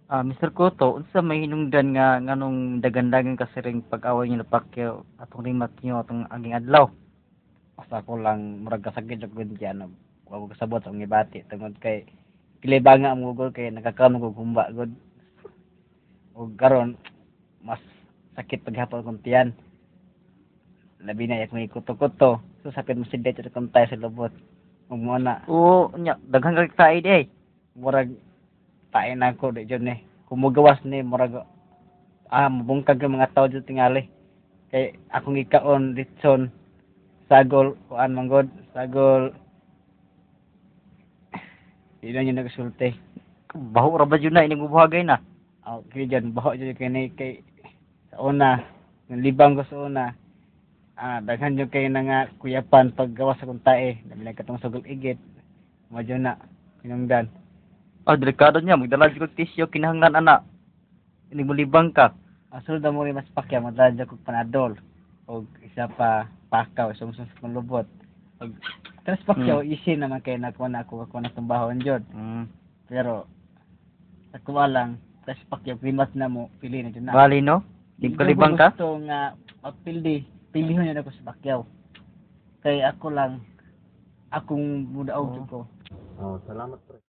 Mr. Cotto, unsa may hinungdan nga nganong dagandagan kasiring pag-away niyo na Pacquiao atong rimat niyo atong aging adlaw? Basta ko lang murag kasagid og gud diyan. Wa ko kasabot sa mga bati tungod kay kilibanga ang gugol kay nakakaon ko gumba gud. Og karon mas sakit paghapon kong tiyan. Labi na yak may kuto-kuto. So sakit mo si dete kung tayo sa lubot. Ug mo na Oo, nya daghan ka kaid eh. murag tae na ko di jud ni. Kumugawas ni murag mabungkag ang mga tao dito tingali. Kay akong ikaon litson sagol kuan manggod sagol di na niya nagsulti. Baho ra ba yun na ining bubuhagay na? Kaya dyan baho dyan kay sa una libang ko sa una daghan yung kay na nga kuyapan paggawas sa kong tae dami na katong sagol igit mo dyan na pinungdan. Delikado niya magdala jud kog tisyo kinahanglan ana. Ining molibang ka. Sunod na mo rin mas pakya madala kong panadol o isa pa pakaw isang sa kong lubot og tapos pakyaw easy naman kay nakuha na ako na tumbahon dyan. Pero ako lang tapos pakyaw primat na mo pili na dyan na Bali no? Di ka libang ka? gusto nga pilihon yun ako sa pakyaw kay ako lang akong mudaog ko. Salamat pre.